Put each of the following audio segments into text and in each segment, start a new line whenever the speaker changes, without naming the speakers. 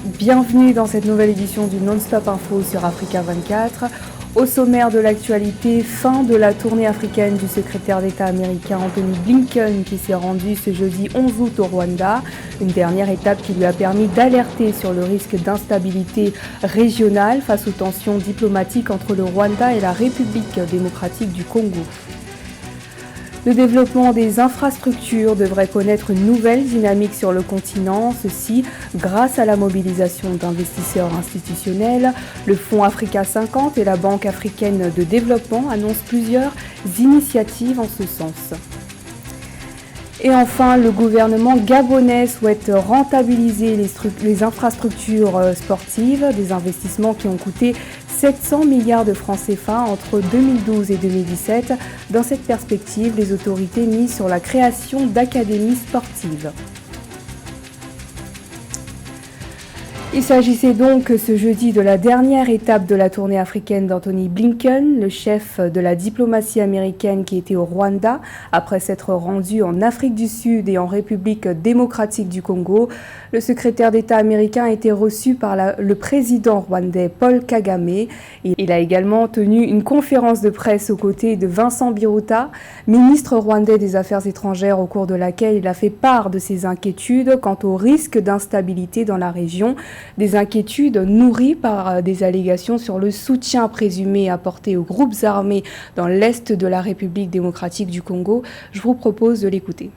Bienvenue dans cette nouvelle édition du Non-Stop Info sur Africa 24. Au sommaire de l'actualité, fin de la tournée africaine du secrétaire d'État américain Anthony Blinken qui s'est rendu ce jeudi 11 août au Rwanda. Une dernière étape qui lui a permis d'alerter sur le risque d'instabilité régionale face aux tensions diplomatiques entre le Rwanda et la République démocratique du Congo. Le développement des infrastructures devrait connaître une nouvelle dynamique sur le continent, ceci grâce à la mobilisation d'investisseurs institutionnels. Le Fonds Africa 50 et la Banque africaine de développement annoncent plusieurs initiatives en ce sens. Et enfin, le gouvernement gabonais souhaite rentabiliser les infrastructures sportives, des investissements qui ont coûté 700 milliards de francs CFA entre 2012 et 2017. Dans cette perspective, les autorités misent sur la création d'académies sportives. Il s'agissait donc ce jeudi de la dernière étape de la tournée africaine d'Anthony Blinken, le chef de la diplomatie américaine qui était au Rwanda, après s'être rendu en Afrique du Sud et en République démocratique du Congo. Le secrétaire d'État américain a été reçu par le président rwandais Paul Kagame. Il a également tenu une conférence de presse aux côtés de Vincent Biruta, ministre rwandais des Affaires étrangères, au cours de laquelle il a fait part de ses inquiétudes quant au risque d'instabilité dans la région. Des inquiétudes nourries par des allégations sur le soutien présumé apporté aux groupes armés dans l'est de la République démocratique du Congo. Je vous propose de l'écouter.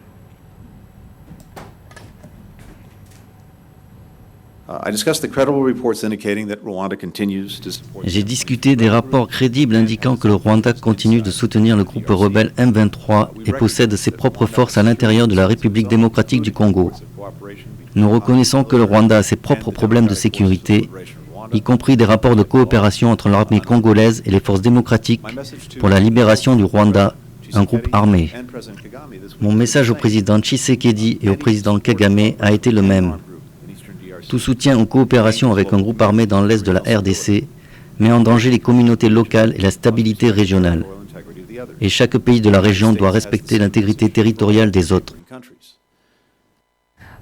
J'ai discuté des rapports crédibles indiquant que le Rwanda continue de soutenir le groupe rebelle M23 et possède ses propres forces à l'intérieur de la République démocratique du Congo. Nous reconnaissons que le Rwanda a ses propres problèmes de sécurité, y compris des rapports de coopération entre l'armée congolaise et les forces démocratiques pour la libération du Rwanda, un groupe armé. Mon message au président Tshisekedi et au président Kagame a été le même. Tout soutien aux coopérations avec un groupe armé dans l'est de la RDC met en danger les communautés locales et la stabilité régionale. Et chaque pays de la région doit respecter l'intégrité territoriale des autres.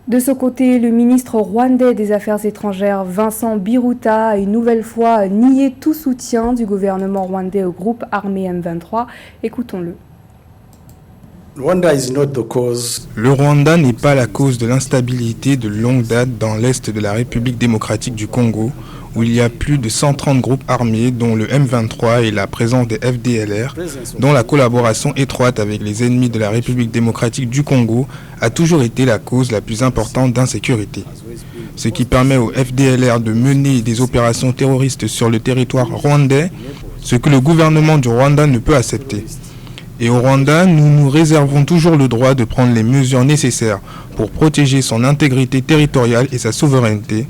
De ce côté, le ministre rwandais des Affaires étrangères, Vincent Biruta, a une nouvelle fois nié tout soutien du gouvernement rwandais au groupe armé M23. Écoutons-le.
Le Rwanda n'est pas la cause de l'instabilité de longue date dans l'est de la République démocratique du Congo, où il y a plus de 130 groupes armés, dont le M23 et la présence des FDLR, dont la collaboration étroite avec les ennemis de la République démocratique du Congo a toujours été la cause la plus importante d'insécurité. Ce qui permet aux FDLR de mener des opérations terroristes sur le territoire rwandais, ce que le gouvernement du Rwanda ne peut accepter. Et au Rwanda, nous nous réservons toujours le droit de prendre les mesures nécessaires pour protéger son intégrité territoriale et sa souveraineté.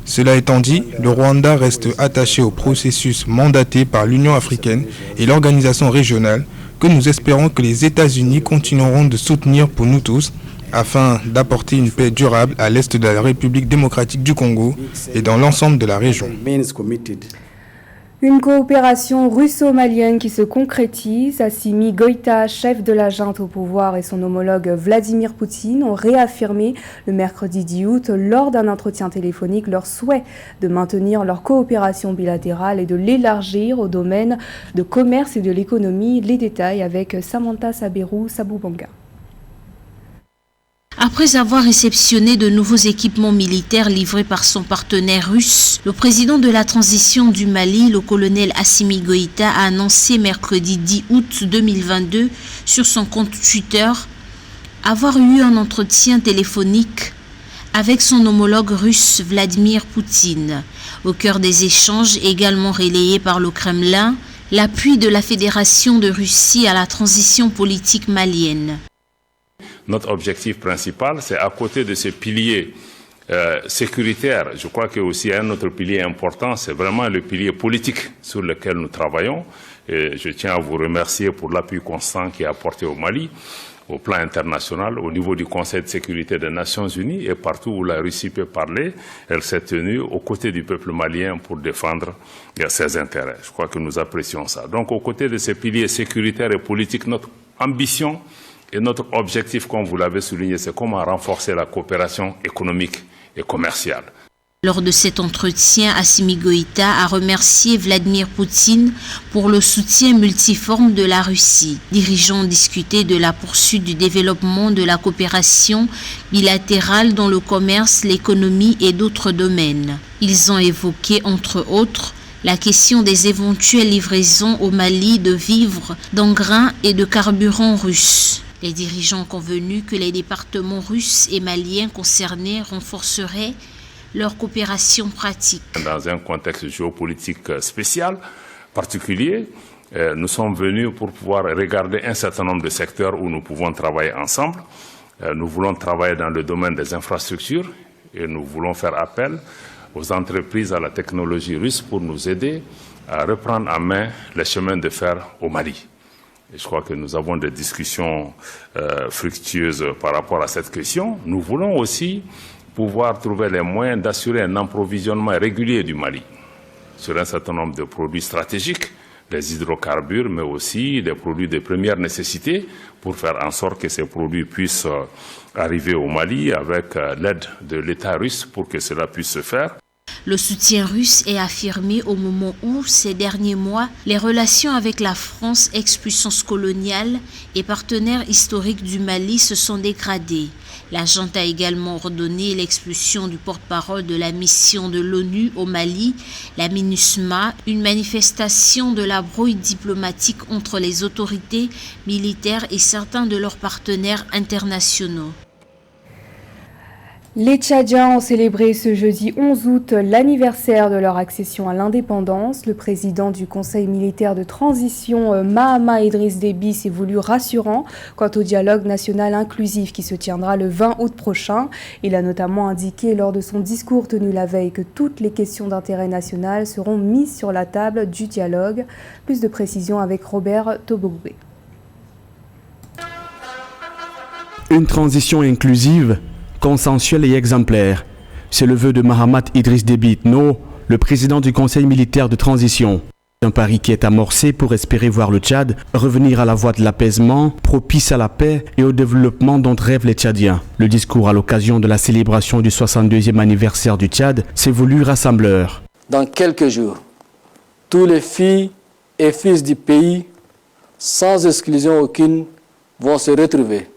Cela étant dit, le Rwanda reste attaché au processus mandaté par l'Union africaine et l'organisation régionale que nous espérons que les États-Unis continueront de soutenir pour nous tous afin d'apporter une paix durable à l'est de la République démocratique du Congo et dans l'ensemble de la région.
Une coopération russo-malienne qui se concrétise. Assimi Goïta, chef de la junte au pouvoir, et son homologue Vladimir Poutine ont réaffirmé le mercredi 10 août lors d'un entretien téléphonique leur souhait de maintenir leur coopération bilatérale et de l'élargir au domaine de commerce et de l'économie. Les détails avec Samantha Saboubanga.
Après avoir réceptionné de nouveaux équipements militaires livrés par son partenaire russe, le président de la transition du Mali, le colonel Assimi Goïta, a annoncé mercredi 10 août 2022 sur son compte Twitter avoir eu un entretien téléphonique avec son homologue russe Vladimir Poutine. Au cœur des échanges, également relayés par le Kremlin, l'appui de la Fédération de Russie à la transition politique malienne.
Notre objectif principal, c'est à côté de ces piliers sécuritaires, je crois qu'il y a aussi un autre pilier important, c'est vraiment le pilier politique sur lequel nous travaillons. Et je tiens à vous remercier pour l'appui constant qui est apporté au Mali, au plan international, au niveau du Conseil de sécurité des Nations Unies et partout où la Russie peut parler, elle s'est tenue aux côtés du peuple malien pour défendre ses intérêts. Je crois que nous apprécions ça. Donc, aux côtés de ces piliers sécuritaires et politiques, notre ambition et notre objectif, comme vous l'avez souligné, c'est comment renforcer la coopération économique et commerciale.
Lors de cet entretien, Assimi Goïta a remercié Vladimir Poutine pour le soutien multiforme de la Russie. Dirigeants ont discuté de la poursuite du développement de la coopération bilatérale dans le commerce, l'économie et d'autres domaines. Ils ont évoqué, entre autres, la question des éventuelles livraisons au Mali de vivres, d'engrais et de carburant russes. Les dirigeants ont convenu que les départements russes et maliens concernés renforceraient leur coopération pratique.
Dans un contexte géopolitique spécial, particulier, nous sommes venus pour pouvoir regarder un certain nombre de secteurs où nous pouvons travailler ensemble. Nous voulons travailler dans le domaine des infrastructures et nous voulons faire appel aux entreprises, à la technologie russe pour nous aider à reprendre en main les chemins de fer au Mali. Et je crois que nous avons des discussions fructueuses par rapport à cette question. Nous voulons aussi pouvoir trouver les moyens d'assurer un approvisionnement régulier du Mali sur un certain nombre de produits stratégiques, les hydrocarbures, mais aussi des produits de première nécessité, pour faire en sorte que ces produits puissent arriver au Mali avec l'aide de l'État russe pour que cela puisse se faire.
Le soutien russe est affirmé au moment où, ces derniers mois, les relations avec la France, ex-puissance coloniale et partenaire historique du Mali, se sont dégradées. La junte a également ordonné l'expulsion du porte-parole de la mission de l'ONU au Mali, la MINUSMA, une manifestation de la brouille diplomatique entre les autorités militaires et certains de leurs partenaires internationaux.
Les Tchadiens ont célébré ce jeudi 11 août l'anniversaire de leur accession à l'indépendance. Le président du Conseil militaire de transition, Mahamat Idriss Déby, s'est voulu rassurant quant au dialogue national inclusif qui se tiendra le 20 août prochain. Il a notamment indiqué lors de son discours tenu la veille que toutes les questions d'intérêt national seront mises sur la table du dialogue. Plus de précisions avec Robert Tobogwe.
Une transition inclusive, consensuel et exemplaire. C'est le vœu de Mahamat Idriss Déby Itno, le président du Conseil militaire de transition. Un pari qui est amorcé pour espérer voir le Tchad revenir à la voie de l'apaisement, propice à la paix et au développement dont rêvent les Tchadiens. Le discours à l'occasion de la célébration du 62e anniversaire du Tchad s'est voulu rassembleur.
Dans quelques jours, tous les filles et fils du pays, sans exclusion aucune, vont se retrouver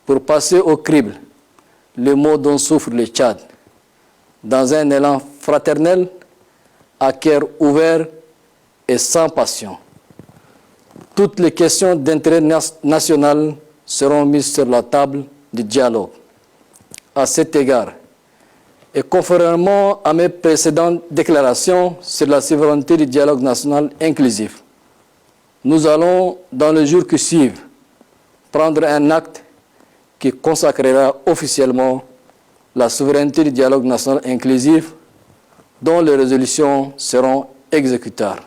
pour passer au crible le mot dont souffre le Tchad, dans un élan fraternel, à cœur ouvert et sans passion. Toutes les questions d'intérêt national seront mises sur la table du dialogue. À cet égard, et conformément à mes précédentes déclarations sur la souveraineté du dialogue national inclusif, nous allons, dans les jours qui suivent, prendre un acte qui consacrera officiellement la souveraineté du dialogue national inclusif, dont les résolutions seront exécutables.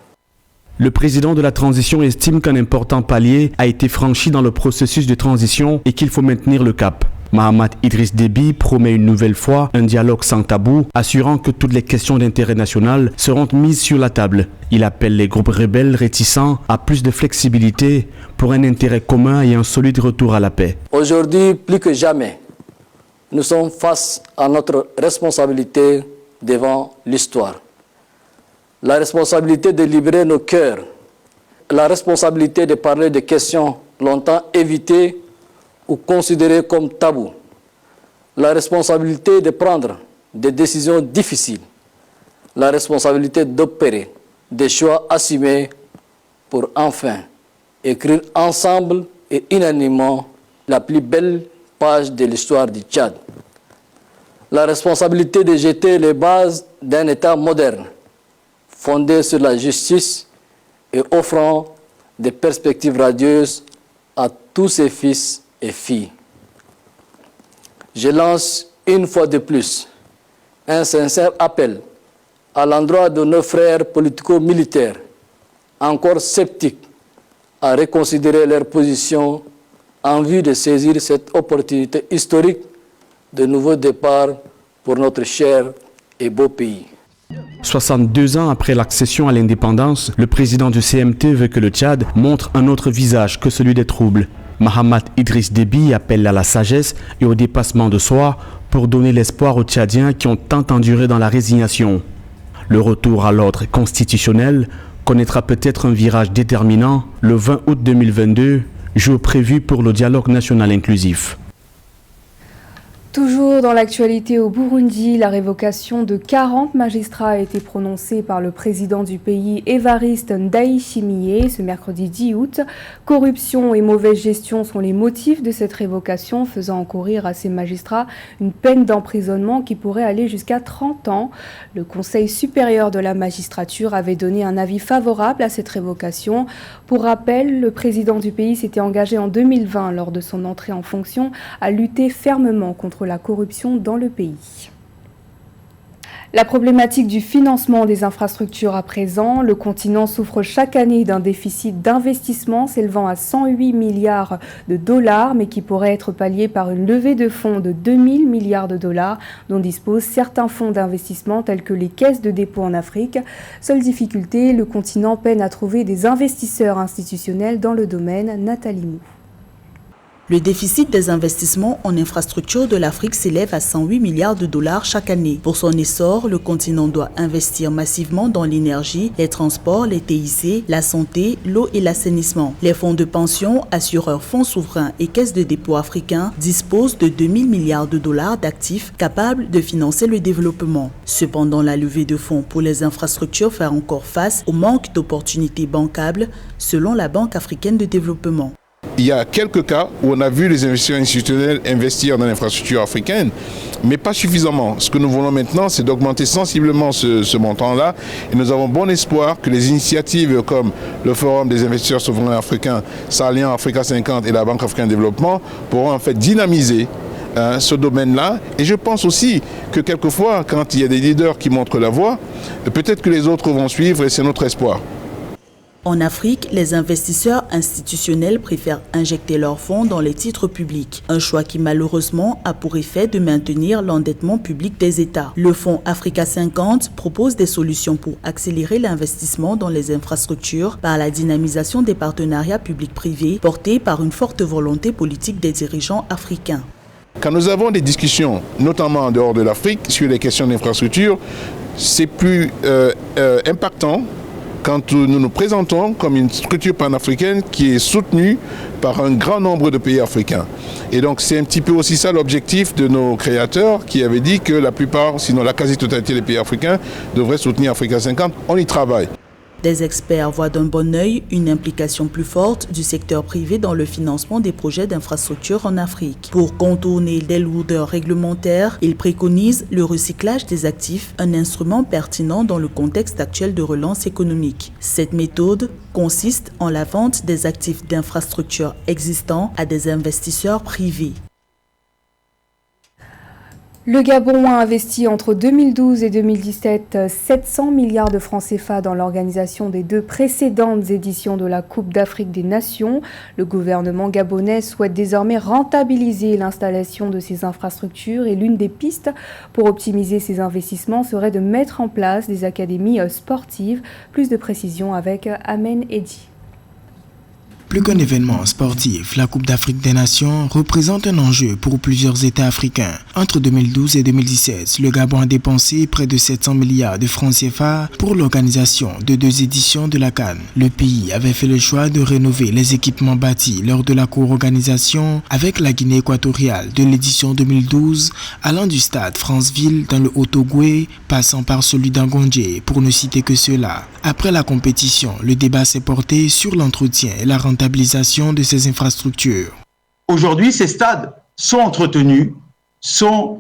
Le président de la transition estime qu'un important palier a été franchi dans le processus de transition et qu'il faut maintenir le cap. Mahamat Idriss Déby promet une nouvelle fois un dialogue sans tabou, assurant que toutes les questions d'intérêt national seront mises sur la table. Il appelle les groupes rebelles réticents à plus de flexibilité pour un intérêt commun et un solide retour à la paix.
Aujourd'hui, plus que jamais, nous sommes face à notre responsabilité devant l'histoire. La responsabilité de libérer nos cœurs, la responsabilité de parler de questions longtemps évitées ou considérées comme tabous, la responsabilité de prendre des décisions difficiles, la responsabilité d'opérer des choix assumés pour enfin écrire ensemble et unanimement la plus belle page de l'histoire du Tchad. La responsabilité de jeter les bases d'un État moderne, fondé sur la justice et offrant des perspectives radieuses à tous ses fils et filles. Je lance une fois de plus un sincère appel à l'endroit de nos frères politico-militaires, encore sceptiques, à reconsidérer leur position en vue de saisir cette opportunité historique de nouveau départ pour notre cher et beau pays.
62 ans après l'accession à l'indépendance, le président du CMT veut que le Tchad montre un autre visage que celui des troubles. Mahamat Idriss Déby appelle à la sagesse et au dépassement de soi pour donner l'espoir aux Tchadiens qui ont tant enduré dans la résignation. Le retour à l'ordre constitutionnel connaîtra peut-être un virage déterminant le 20 août 2022, jour prévu pour le dialogue national inclusif.
Toujours dans l'actualité au Burundi, la révocation de 40 magistrats a été prononcée par le président du pays, Évariste Ndayishimiye, ce mercredi 10 août. Corruption et mauvaise gestion sont les motifs de cette révocation, faisant encourir à ces magistrats une peine d'emprisonnement qui pourrait aller jusqu'à 30 ans. Le Conseil supérieur de la magistrature avait donné un avis favorable à cette révocation. Pour rappel, le président du pays s'était engagé en 2020, lors de son entrée en fonction, à lutter fermement contre la corruption dans le pays. La problématique du financement des infrastructures à présent, le continent souffre chaque année d'un déficit d'investissement s'élevant à 108 milliards de dollars, mais qui pourrait être pallié par une levée de fonds de 2000 milliards de dollars dont disposent certains fonds d'investissement tels que les caisses de dépôt en Afrique. Seule difficulté, le continent peine à trouver des investisseurs institutionnels dans le domaine. Nathalie Mou.
Le déficit des investissements en infrastructures de l'Afrique s'élève à 108 milliards de dollars chaque année. Pour son essor, le continent doit investir massivement dans l'énergie, les transports, les TIC, la santé, l'eau et l'assainissement. Les fonds de pension, assureurs fonds souverains et caisses de dépôt africains disposent de 2000 milliards de dollars d'actifs capables de financer le développement. Cependant, la levée de fonds pour les infrastructures fait encore face au manque d'opportunités bancables, selon la Banque africaine de développement.
Il y a quelques cas où on a vu les investisseurs institutionnels investir dans l'infrastructure africaine, mais pas suffisamment. Ce que nous voulons maintenant, c'est d'augmenter sensiblement ce montant-là. Et nous avons bon espoir que les initiatives comme le Forum des investisseurs souverains africains, Salian Africa 50 et la Banque africaine de développement pourront en fait dynamiser ce domaine-là. Et je pense aussi que quelquefois, quand il y a des leaders qui montrent la voie, peut-être que les autres vont suivre et c'est notre espoir.
En Afrique, les investisseurs institutionnels préfèrent injecter leurs fonds dans les titres publics, un choix qui malheureusement a pour effet de maintenir l'endettement public des États. Le Fonds Africa 50 propose des solutions pour accélérer l'investissement dans les infrastructures par la dynamisation des partenariats publics-privés portés par une forte volonté politique des dirigeants africains.
Quand nous avons des discussions, notamment en dehors de l'Afrique, sur les questions d'infrastructure, c'est plus impactant quand nous nous présentons comme une structure panafricaine qui est soutenue par un grand nombre de pays africains. Et donc c'est un petit peu aussi ça l'objectif de nos créateurs qui avaient dit que la plupart, sinon la quasi-totalité des pays africains devraient soutenir Africa 50. On y travaille.
Des experts voient d'un bon œil une implication plus forte du secteur privé dans le financement des projets d'infrastructure en Afrique. Pour contourner des lourdeurs réglementaires, ils préconisent le recyclage des actifs, un instrument pertinent dans le contexte actuel de relance économique. Cette méthode consiste en la vente des actifs d'infrastructures existants à des investisseurs privés.
Le Gabon a investi entre 2012 et 2017 700 milliards de francs CFA dans l'organisation des deux précédentes éditions de la Coupe d'Afrique des Nations. Le gouvernement gabonais souhaite désormais rentabiliser l'installation de ces infrastructures et l'une des pistes pour optimiser ces investissements serait de mettre en place des académies sportives. Plus de précisions avec Amen Eddy.
Plus qu'un événement sportif, la Coupe d'Afrique des Nations représente un enjeu pour plusieurs États africains. Entre 2012 et 2017, le Gabon a dépensé près de 700 milliards de francs CFA pour l'organisation de deux éditions de la CAN. Le pays avait fait le choix de rénover les équipements bâtis lors de la co-organisation avec la Guinée équatoriale de l'édition 2012, allant du stade Franceville dans le Haut-Ogooué, passant par celui d'Angondjé, pour ne citer que cela. Après la compétition, le débat s'est porté sur l'entretien et la rentabilisation de ces infrastructures.
Aujourd'hui, ces stades sont entretenus, sont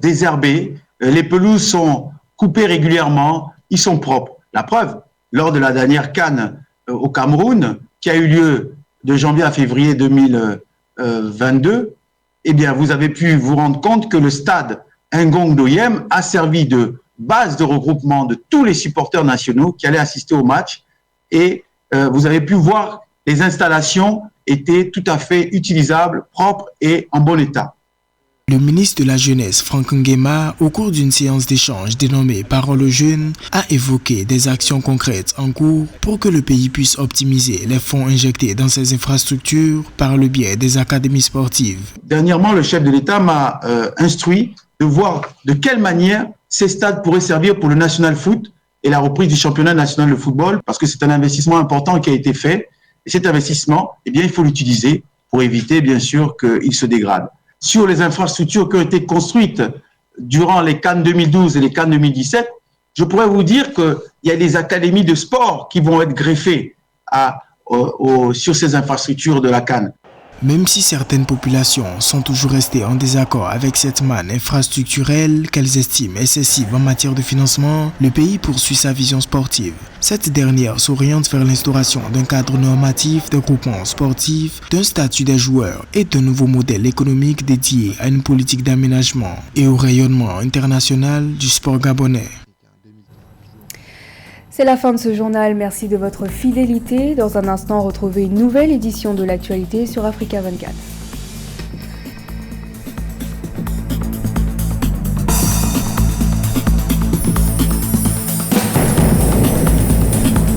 désherbés, les pelouses sont coupées régulièrement, ils sont propres. La preuve, lors de la dernière CAN au Cameroun, qui a eu lieu de janvier à février 2022, eh bien, vous avez pu vous rendre compte que le stade Ngong Doyem a servi de base de regroupement de tous les supporters nationaux qui allaient assister au match et vous avez pu voir les installations étaient tout à fait utilisables, propres et en bon état.
Le ministre de la Jeunesse, Franck Nguema, au cours d'une séance d'échange dénommée Parole aux jeunes, a évoqué des actions concrètes en cours pour que le pays puisse optimiser les fonds injectés dans ses infrastructures par le biais des académies sportives.
Dernièrement, le chef de l'État m'a instruit de voir de quelle manière ces stades pourraient servir pour le national foot et la reprise du championnat national de football, parce que c'est un investissement important qui a été fait. Et cet investissement, eh bien, il faut l'utiliser pour éviter, bien sûr, qu'il se dégrade. Sur les infrastructures qui ont été construites durant les CAN 2012 et les CAN 2017, je pourrais vous dire qu'il y a des académies de sport qui vont être greffées sur ces infrastructures de la CAN.
Même si certaines populations sont toujours restées en désaccord avec cette manne infrastructurelle qu'elles estiment excessive en matière de financement, le pays poursuit sa vision sportive. Cette dernière s'oriente vers l'instauration d'un cadre normatif des groupements sportifs, d'un statut des joueurs et d'un nouveau modèle économique dédié à une politique d'aménagement et au rayonnement international du sport gabonais.
C'est la fin de ce journal, merci de votre fidélité. Dans un instant, retrouvez une nouvelle édition de l'actualité sur Africa 24.